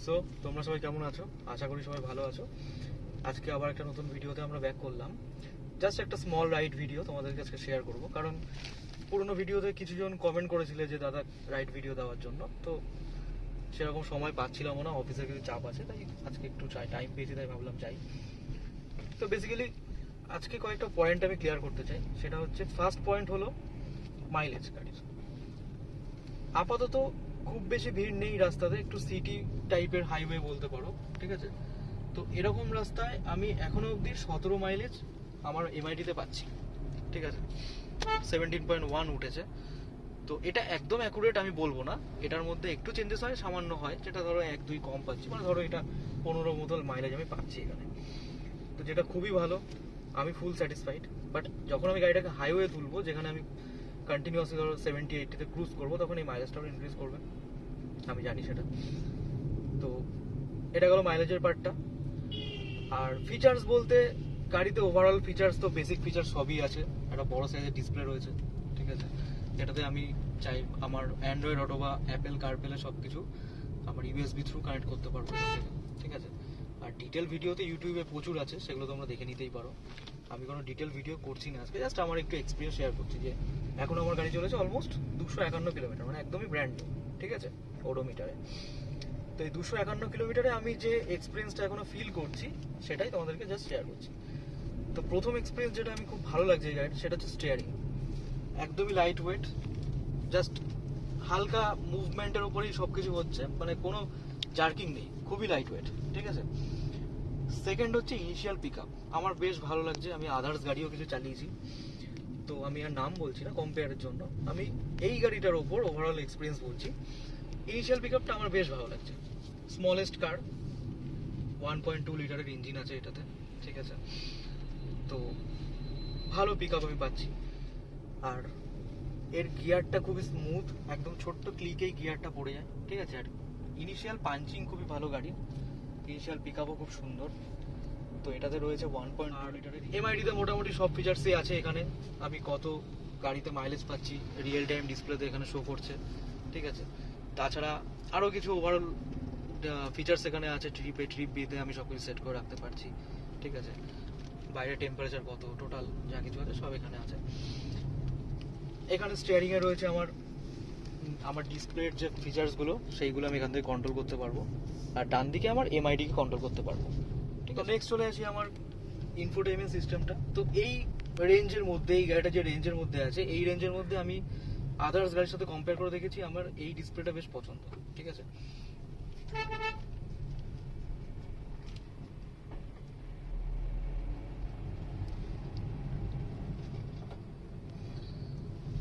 So তোমরা সবাই কেমন আছো? আশা করি সবাই ভালো আছো। আজকে আবার একটা নতুন ভিডিওতে আমরা ব্যাক করলাম। জাস্ট একটা স্মল রাইড ভিডিও তোমাদের কাছে শেয়ার করব, কারণ পুরোনো ভিডিওতে কিছুজন কমেন্ট করেছিলে যে দাদা রাইড ভিডিও দেওয়ার জন্য, তো সেরকম সময় পাচ্ছিলাম না, অফিসে কিছু চাপ আছে, তাই আজকে একটু টাইম পেয়েছি, তাই ভাবলাম যাই। তো বেসিক্যালি আজকে কয়েকটা পয়েন্ট আমি ক্লিয়ার করতে চাই। সেটা হচ্ছে, ফার্স্ট পয়েন্ট হলো মাইলেজ গাড়ির। আপাতত খুব বেশি ভিড় নেই রাস্তাতে, একটু সিটি টাইপের হাইওয়ে বলতে পারো, ঠিক আছে? তো এরকম রাস্তায় আমি এখনো অবধি 17 মাইলেজ আমার এমআইডিতে পাচ্ছি, ঠিক আছে? 17.1 উঠেছে। তো এটা একদম অ্যাকুরেট আমি বলবো না, এটার মধ্যে একটু চেঞ্জেস হয়, সামান্য হয়, যেটা ধরো 1-2 কম পাচ্ছি, মানে ধরো এটা 15 মতো মাইলেজ আমি পাচ্ছি এখানে, তো যেটা খুবই ভালো। আমি ফুল স্যাটিসফাইড। বাট যখন আমি গাড়িটাকে হাইওয়ে তুলবো, যেখানে আমি কন্টিনিউয়াসলি ধরো 70-80-তে ক্রুজ করবো, তখন এই মাইলেজটাও ইনক্রিজ করবে, আমি জানি সেটা। তো এটা গেলো মাইলেজের পার্টটা। আর ফিচার্স বলতে, গাড়িতে ওভারঅল ফিচার্স তো বেসিক ফিচার সবই আছে। একটা বড় সাইজের ডিসপ্লে রয়েছে, ঠিক আছে, যেটাতে আমি চাই আমার অ্যান্ড্রয়েড অটো বা অ্যাপেল কারপ্লে সব কিছু আমার ইউএসবি থ্রু কানেক্ট করতে পারবো, ঠিক আছে? আর ডিটেল ভিডিওতে ইউটিউবে প্রচুর আছে, সেগুলো তোমরা দেখে নিতেই পারো। আমি কোনো ডিটেল ভিডিও করছি না আজকে, জাস্ট আমার একটু এক্সপিরিয়েন্স শেয়ার করছি যে এখন আমার গাড়ি চলেছে অলমোস্ট 251 কিলোমিটার, মানে একদমই ব্র্যান্ড নিউ, ঠিক আছে, ওডোমিটারে। তো এই 251 কিলোমিটারে আমি যে এক্সপিরিয়েন্সটা এখনো ফিল করছি, সেটাই তোমাদেরকে জাস্ট শেয়ার করছি। তো প্রথম এক্সপিরিয়েন্স যেটা আমি খুব ভালো লাগছে এই গাড়ির, সেটা হচ্ছে স্টিয়ারিং। একদমই লাইট ওয়েট, জাস্ট হালকা মুভমেন্টের উপরেই সব কিছু হচ্ছে, মানে কোনো জার্কিং নেই, খুবই লাইট ওয়েট, ঠিক আছে? সেকেন্ড হচ্ছে ইনিশিয়াল পিক আপ, আমার বেশ ভালো লাগছে। আমি আদার্স গাড়িও কিছু চালিয়েছি, তো আমি আর নাম বলছি না কম্পেয়ারের জন্য, আমি এই গাড়িটার ওপর ওভারঅল এক্সপিরিয়েন্স বলছি। ইনিশিয়াল পিক আপটা আমার বেশ ভালো লাগছে। স্মলেস্ট কার, 1.2 লিটারের ইঞ্জিন আছে এটাতে, ঠিক আছে? তো ভালো পিক আপ আমি পাচ্ছি। আর এর গিয়ারটা খুবই স্মুথ, একদম ছোট্ট ক্লিকেই গিয়ারটা পড়ে যায়, ঠিক আছে? আর ইনিশিয়াল পাঞ্চিং খুবই ভালো গাড়ির, ইনিশিয়াল পিক আপও খুব সুন্দর। তো এটাতে রয়েছে 1.8 লিটারের এমআইডিতে মোটামুটি সব ফিচার্সই আছে এখানে। আমি কত গাড়িতে মাইলেজ পাচ্ছি রিয়েল টাইম ডিসপ্লেতে এখানে শো করছে, ঠিক আছে? তাছাড়া আরও কিছু ওভারঅল ফিচার্স এখানে আছে। ট্রিপ বিতে আমি সব কিছু সেট করে রাখতে পারছি, ঠিক আছে? বাইরে টেম্পারেচার কত, টোটাল যা কিছু আছে সব এখানে আছে। এখানে স্টিয়ারিংয়ে রয়েছে আমার ডিসপ্লের যে ফিচার্সগুলো, সেইগুলো আমি এখান থেকে কন্ট্রোল করতে পারবো। আর ডান দিকে আমার এমআইডিকে কন্ট্রোল করতে পারবো, ঠিক আছে? নেক্সট চলে আসি আমার ইনফোটেইনমেন্ট সিস্টেমটা। তো এই রেঞ্জের মধ্যে, এই গাড়িটা যে রেঞ্জের মধ্যে আছে, এই রেঞ্জের মধ্যে আমি আদার্স গাড়ির সাথে কম্পেয়ার করে দেখেছি, আমার এই ডিসপ্লেটা বেশ পছন্দ, ঠিক আছে?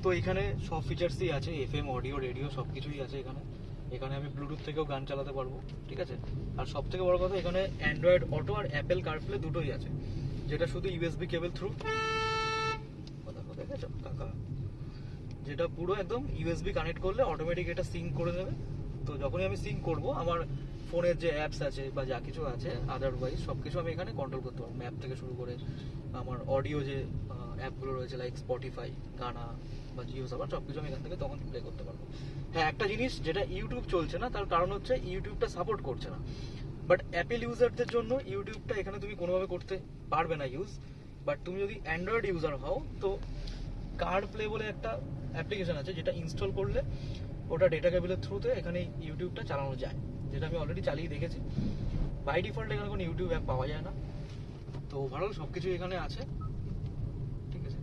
তো এখানে সব ফিচার্সই আছে, এফএম অডিও রেডিও সব কিছুই আছে এখানে। এখানে আমি ব্লুটুথ থেকেও গান চালাতে পারবো, ঠিক আছে? আর সব থেকে বড় কথা, এখানে অ্যান্ড্রয়েড অটো আর অ্যাপেল কারপ্লে দুটোই আছে, যেটা শুধু ইউএসবি কেবল থ্রু, দেখেছো কাকা, যেটা পুরো একদম ইউএসবি কানেক্ট করলে অটোমেটিক এটা সিঙ্ক করে দেবে। তো যখনই আমি সিঙ্ক করব, আমার ফোনের যে অ্যাপস আছে বা যা কিছু আছে আদারওয়াইজ সব কিছু আমি এখানে কন্ট্রোল করতে পারবো, ম্যাপ থেকে শুরু করে আমার অডিও যে অ্যাপগুলো রয়েছে লাইক স্পটিফাই, গানা বা জিও সাভার, সব কিছু আমি এখান থেকে তখন প্লে করতে পারবো। হ্যাঁ, একটা জিনিস যেটা ইউটিউব চলছে না, তার কারণ হচ্ছে ইউটিউবটা সাপোর্ট করছে না। বাট অ্যাপেল ইউজারদের জন্য ইউটিউবটা এখানে তুমি কোনোভাবে করতে পারবে না ইউজ। বাট তুমি যদি অ্যান্ড্রয়েড ইউজার হও, তো কার প্লে বলে একটা অ্যাপ্লিকেশন আছে, যেটা ইনস্টল করলে ওটা ডেটা কেবলের থ্রুতে এখানে ইউটিউবটা চালানো যায়, যেটা আমি অলরেডি চালিয়ে দেখেছি। বাই ডিফল্ট এখানে কোনো ইউটিউব অ্যাপ পাওয়া যায় না। তো ওভারঅল সব কিছু এখানে আছে, ঠিক আছে?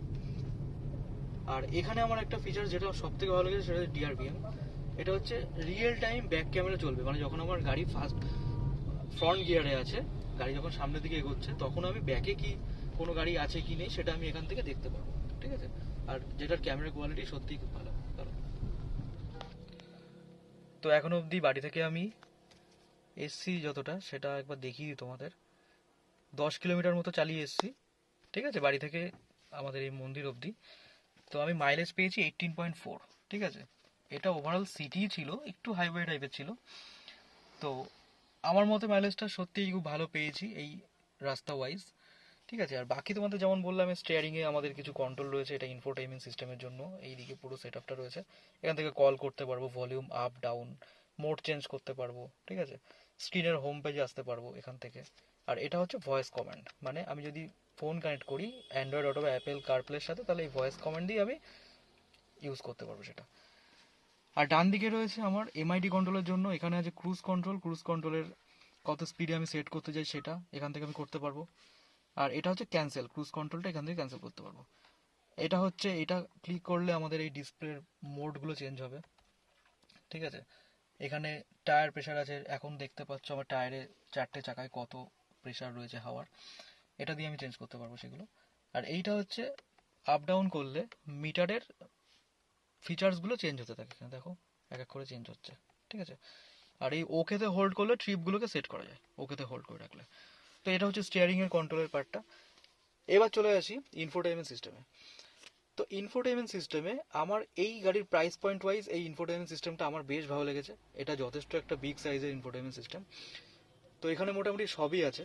আর এখানে আমার একটা ফিচার যেটা সব থেকে ভালো লেগেছে, সেটা হচ্ছে ডিআরবিএম। এটা হচ্ছে রিয়েল টাইম ব্যাক ক্যামেরা চলবে, মানে যখন আমার গাড়ি ফ্রন্ট গিয়ারে আছে, গাড়ি যখন সামনের দিকে এগোচ্ছে, তখন আমি ব্যাকে কি কোনো গাড়ি আছে কি নেই সেটা আমি এখান থেকে দেখতে পারবো, ঠিক আছে? আর যেটার ক্যামেরা কোয়ালিটি সত্যিই খুব ভালো। তো এখন অবধি বাড়ি থেকে আমি এসছি যতটা, সেটা একবার দেখিয়ে দিই তোমাদের। 10 কিলোমিটার মতো চালিয়ে এসছি, ঠিক আছে, বাড়ি থেকে আমাদের এই মন্দির অবধি। তো আমি মাইলেজ পেয়েছি 18.4, ঠিক আছে? এটা ওভারঅল সিটি ছিল, একটু হাইওয়ে টাইপের ছিল। তো আমার মতে মাইলেজটা সত্যিই খুব ভালো পেয়েছি এই রাস্তা ওয়াইজ, ঠিক আছে? আর বাকি তোমাদের যেমন বললাম, স্টিয়ারিংয়ে আমাদের কিছু কন্ট্রোল রয়েছে, এটা ইনফোটেইনমেন্ট সিস্টেমের জন্য। এইদিকে পুরো সেট আপটা রয়েছে, এখান থেকে কল করতে পারবো, volume up down, mode change করতে পারবো, ঠিক আছে? স্ক্রিনের হোম পেজে আসতে পারবো এখান থেকে। আর এটা হচ্ছে ভয়েস কমান্ড, মানে আমি যদি ফোন কানেক্ট করি অ্যান্ড্রয়েড অটো বা অ্যাপেল কারপ্লের সাথে, তাহলে এই ভয়েস কমান্ড দিয়ে আমি ইউজ করতে পারবো সেটা। আর ডান দিকে রয়েছে আমার এমআইডি কন্ট্রোলের জন্য, এখানে আছে ক্রুজ কন্ট্রোল, ক্রুজ কন্ট্রোলের কত স্পিডে আমি সেট করতে চাই সেটা এখান থেকে আমি করতে পারবো। আর এটা হচ্ছে ক্যান্সেল, ক্রুজ কন্ট্রোলটা এখান থেকে ক্যান্সেল করতে পারবো। এটা হচ্ছে, এটা ক্লিক করলে আমাদের এই ডিসপ্লের মোডগুলো চেঞ্জ হবে, ঠিক আছে। এখানে টায়ার প্রেশার আছে, এখন দেখতে পাচ্ছ আমার টায়ারে 4টে চাকায় কত প্রেশার রয়েছে হাওয়ার, এটা দিয়ে আমি চেঞ্জ করতে পারবো সেগুলো। আর এইটা হচ্ছে আপ ডাউন করলে মিটারের ফিচার্সগুলো চেঞ্জ হতে থাকে, এখানে দেখো এক এক করে চেঞ্জ হচ্ছে, ঠিক আছে। আর এই ওকেতে হোল্ড করলে ট্রিপগুলোকে সেট করা যায়, ওকেতে হোল্ড করে রাখলে। তো এটা হচ্ছে স্টিয়ারিংয়ের কন্ট্রোলের পার্টটা। এবার চলে আসি ইনফোটেইনমেন্ট সিস্টেমে। তো ইনফোটেইনমেন্ট সিস্টেমে আমার এই গাড়ির প্রাইস পয়েন্ট ওয়াইজ এই ইনফোটেইনমেন্ট সিস্টেমটা আমার বেশ ভালো লেগেছে। এটা যথেষ্ট একটা বিগ সাইজের ইনফোটেইনমেন্ট সিস্টেম। তো এখানে মোটামুটি সবই আছে,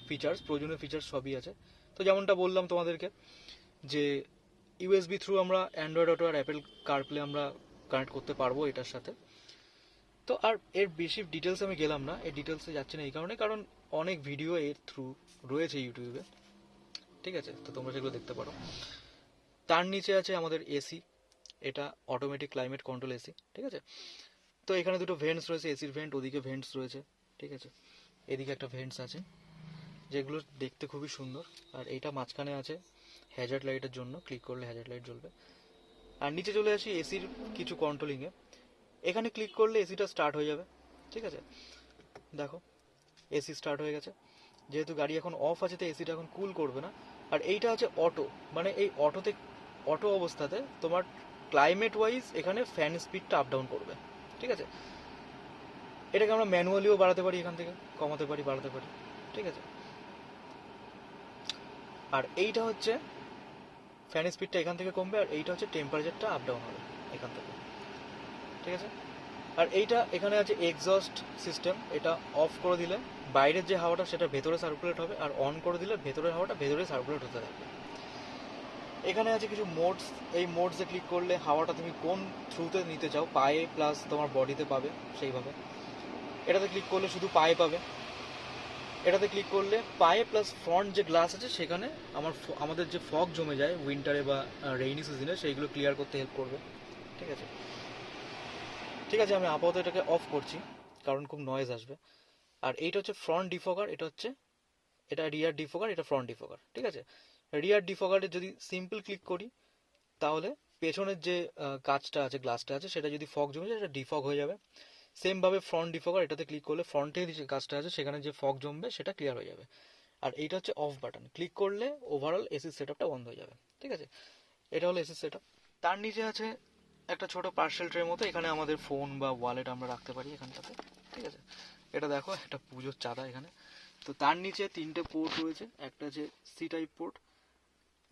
ফিচার্স, প্রয়োজনীয় ফিচার্স সবই আছে। তো যেমনটা বললাম তোমাদেরকে যে ইউএসবি থ্রু আমরা অ্যান্ড্রয়েড অটো আর অ্যাপেল কারপ্লে আমরা কানেক্ট করতে পারবো এটার সাথে। তো আর এর বেশি ডিটেলস আমি গেলাম না, এই ডিটেলসে যাচ্ছি না এই কারণে, কারণ অনেক ভিডিও এর থ্রু রয়েছে ইউটিউবে, ঠিক আছে, তো তোমরা সেগুলো দেখতে পারো। তার নিচে আছে আমাদের এসি, এটা অটোমেটিক ক্লাইমেট কন্ট্রোল এসি, ঠিক আছে। তো এখানে দুটো ভেন্টস রয়েছে, এসির ভেন্ট, ওদিকে ভেন্টস রয়েছে, ঠিক আছে। এদিকে একটা ভেন্টস আছে যেগুলো দেখতে খুবই সুন্দর। আর এইটা মাঝখানে আছে হ্যাজার্ড লাইটের জন্য, ক্লিক করলে হ্যাজার্ড লাইট জ্বলবে। আর নিচে চলে আসি এসির কিছু কন্ট্রোলিংয়ে, এখানে ক্লিক করলে এসিটা স্টার্ট হয়ে যাবে, ঠিক আছে। দেখো এসি স্টার্ট হয়ে গেছে, যেহেতু গাড়ি এখন অফ আছে তো এসিটা এখন কুল করবে না। আর এইটা আছে অটো, মানে এই অটোতে, অটো অবস্থাতে তোমার ক্লাইমেট ওয়াইজ এখানে ফ্যান স্পিডটা আপ ডাউন করবে, ঠিক আছে। এটাকে আমরা ম্যানুয়ালিও বাড়াতে পারি, এখান থেকে কমাতে পারি, বাড়াতে পারি, ঠিক আছে। আর এইটা হচ্ছে ফ্যান স্পিডটা এখান থেকে কমবে, আর এইটা হচ্ছে টেম্পারেচারটা আপ ডাউন হবে এখান থেকে, ঠিক আছে। আর এইটা এখানে আছে এক্সস্ট সিস্টেম, এটা অফ করে দিলে বাইরের যে হাওয়াটা সেটা ভেতরে সার্কুলেট হবে, আর অন করে দিলে ভেতরের হাওয়াটা ভেতরে সার্কুলেট হতে থাকবে। এখানে আছে কিছু মোডস, এই মোডসে ক্লিক করলে হাওয়াটা তুমি কোন থ্রুতে নিতে চাও, পায়ে প্লাস তোমার বডিতে পাবে সেইভাবে। এটাতে ক্লিক করলে শুধু পায়ে পাবে, এটাতে ক্লিক করলে পায়ে প্লাস ফ্রন্ট যে গ্লাস আছে সেখানে আমাদের যে ফগ জমে যায় উইন্টারে বা রেইনি সিজনে সেইগুলো ক্লিয়ার করতে হেল্প করবে, ঠিক আছে। ঠিক আছে, আমি আপাতত এটাকে অফ করছি কারণ খুব নয়েজ আসবে। আর এইটা হচ্ছে ফ্রন্ট ডিফগার, এটা হচ্ছে, এটা রিয়ার ডিফগার, এটা ফ্রন্ট ডিফগার, ঠিক আছে। রিয়ার ডিফগারে যদি সিম্পল ক্লিক করি তাহলে পেছনের যে কাঁচটা আছে, গ্লাসটা আছে, সেটা যদি ফগ জমে যায় সেটা ডিফগ হয়ে যাবে। সেম ভাবে ফ্রন্ট ডিফগার, এটাতে ক্লিক করলে ফ্রন্টে যে কাঁচটা আছে সেখানে যে ফগ জমবে সেটা ক্লিয়ার হয়ে যাবে। আর এইটা হচ্ছে অফ বাটন, ক্লিক করলে ওভারঅল এসি সেটআপটা বন্ধ হয়ে যাবে, ঠিক আছে। এটা হলো এসি সেটআপ। তার নিচে আছে একটা ছোট পার্সেল ট্রের মতো, এখানে আমাদের ফোন বা ওয়ালেট আমরা রাখতে পারি এখানটাতে, ঠিক আছে। এটা দেখো একটা পুজোর চাঁদা এখানে। তো তার নিচে 3টে পোর্ট রয়েছে, একটা আছে সি টাইপ পোর্ট,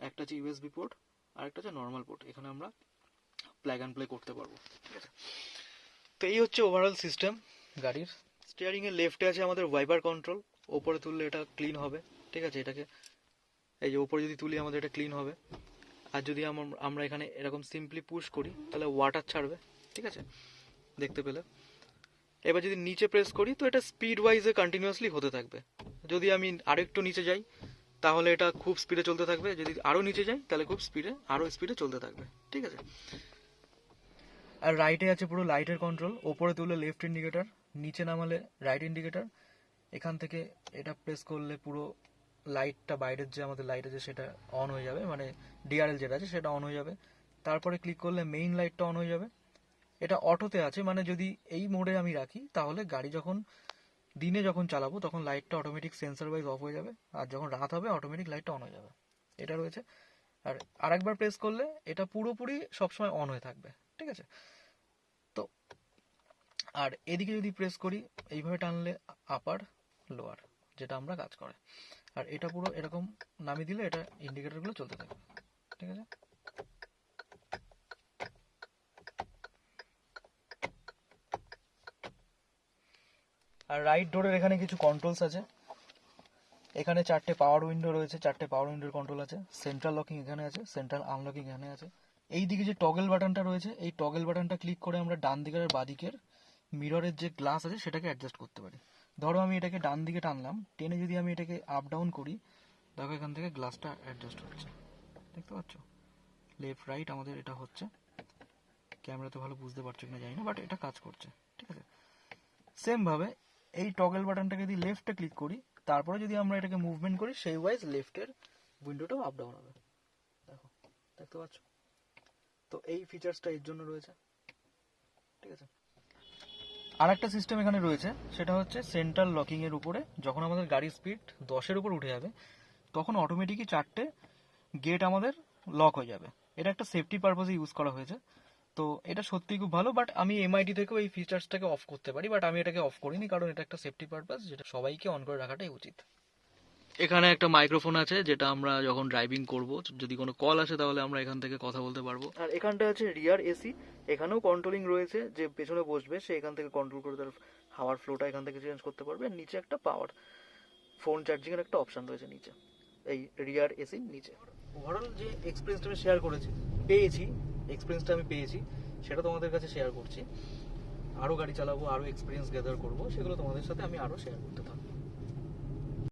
একটা আছে ইউএসবি পোর্ট, আর একটা হচ্ছে নর্মাল পোর্ট, এখানে আমরা প্লাগ অ্যান্ড প্লে করতে পারবো, ঠিক আছে। তো এই হচ্ছে ওভারঅল সিস্টেম গাড়ির। স্টিয়ারিং এর লেফটে আছে আমাদের ওয়াইপার কন্ট্রোল, ওপরে তুললে এটা ক্লিন হবে, ঠিক আছে। এটাকে এই যে ওপরে যদি তুলি আমাদের এটা ক্লিন হবে। আর যদি আমরা এখানে এরকম সিম্পলি পুশ করি তাহলে ওয়াটার ছাড়বে, ঠিক আছে, দেখতে পেলে। এবার যদি নিচে প্রেস করি তো এটা স্পিড ওয়াইজে কন্টিনিউয়াসলি হতে থাকবে। যদি আমি আরেকটু নিচে যাই তাহলে এটা খুব স্পিডে চলতে থাকবে, যদি আরও নিচে যাই তাহলে খুব স্পিডে, আরও স্পিডে চলতে থাকবে, ঠিক আছে। আর রাইটে আছে পুরো লাইটের কন্ট্রোল, ওপরে তুললে লেফট ইন্ডিকেটর, নিচে নামালে রাইট ইন্ডিকেটর। এখান থেকে এটা প্রেস করলে পুরো লাইটটা, বাইরের যে আমাদের লাইট আছে সেটা অন হয়ে যাবে, মানে ডিআরএল যেটা আছে সেটা অন হয়ে যাবে। তারপরে ক্লিক করলে মেইন লাইটটা অন হয়ে যাবে। এটা অটোতে আছে, মানে যদি এই মোডে আমি রাখি তাহলে গাড়ি যখন দিনে যখন চালাবো তখন লাইটটা অটোমেটিক সেন্সর ওয়াইজ অফ হয়ে যাবে, আর যখন রাত হবে অটোমেটিক লাইটটা অন হয়ে যাবে, এটা রয়েছে। আর আরেকবার প্রেস করলে এটা পুরোপুরি সবসময় অন হয়ে থাকবে, ঠিক আছে। তো আর এদিকে যদি প্রেস করি এইভাবে টানলে আপার লোয়ার, যেটা আমরা কাজ করে। আর এটা পুরো এরকম নামিয়ে দিলে এটা ইন্ডিকেটরগুলো চলতে থাকবে, ঠিক আছে। আর রাইট ডোরের এখানে কিছু কন্ট্রোলস আছে, এখানে 4টে পাওয়ার উইন্ডো রয়েছে, 4টে পাওয়ার উইন্ডোর কন্ট্রোল আছে। সেন্ট্রাল লকিং এখানে আছে, সেন্ট্রাল আনলকিং এখানে আছে। এই দিকে যে টগল বাটনটা রয়েছে, এই টগল বাটনটা ক্লিক করে আমরা ডান দিকের আর বাঁ দিকের মিররের যে গ্লাস আছে সেটাকে অ্যাডজাস্ট করতে পারি। ধরো আমি এটাকে ডান দিকে টানলাম, টেনে যদি আমি এটাকে আপ ডাউন করি, দেখো এখান থেকে গ্লাসটা অ্যাডজাস্ট হচ্ছে, দেখতে পাচ্ছ? লেফট রাইট আমাদের এটা হচ্ছে, ক্যামেরাতে ভালো বুঝতে পারছো কিনা জানি না, বাট এটা কাজ করছে, ঠিক আছে? সেম ভাবে এই টগল বাটনটাকে যদি লেফটে ক্লিক করি, তারপরে যদি আমরা এটাকে মুভমেন্ট করি, সেই ওয়াইজ লেফটের উইন্ডোটাও আপ ডাউন হবে, দেখো, দেখতে পাচ্ছ? তো এই ফিচার্সটা এর জন্য রয়েছে, ঠিক আছে? আর একটা সিস্টেম এখানে রয়েছে, সেটা হচ্ছে সেন্ট্রাল লকিং এর উপরে যখন আমাদের গাড়ির স্পিড 10-এর উপর উঠে যাবে, তখন অটোমেটিকই 4টে গেট আমাদের লক হয়ে যাবে। এটা একটা সেফটি পারপাসে ইউজ করা হয়েছে, তো এটা সত্যিই খুব ভালো। বাট আমি এমআইডি থেকেও এই ফিচার্সটাকে অফ করতে পারি, বাট আমি এটাকে অফ করিনি, কারণ এটা একটা সেফটি পারপাস, যেটা সবাইকে অন করে রাখাটাই উচিত। এখানে একটা মাইক্রোফোন আছে, যেটা আমরা যখন ড্রাইভিং করব, যদি কোনো কল আসে তাহলে আমরা এখান থেকে কথা বলতে পারবো। আর এখানটা আছে রিয়ার এসি, এখানেও কন্ট্রোলিং রয়েছে, যে পেছনে বসবে সে এখান থেকে কন্ট্রোল করে তার হাওয়ার ফ্লোটা এখান থেকে চেঞ্জ করতে পারবে। আর নিচে একটা পাওয়ার ফোন চার্জিং এর একটা অপশন রয়েছে নিচে, এই রিয়ার এসির নিচে। ওভারঅল যে এক্সপিরিয়েন্সটা আমি শেয়ার পেয়েছি, এক্সপিরিয়েন্সটা আমি পেয়েছি, সেটা তোমাদের কাছে শেয়ার করছি। আরও গাড়ি চালাবো, আরও এক্সপিরিয়েন্স গ্যাদার করবো, সেগুলো তোমাদের সাথে আমি আরও শেয়ার করতে থাকবো।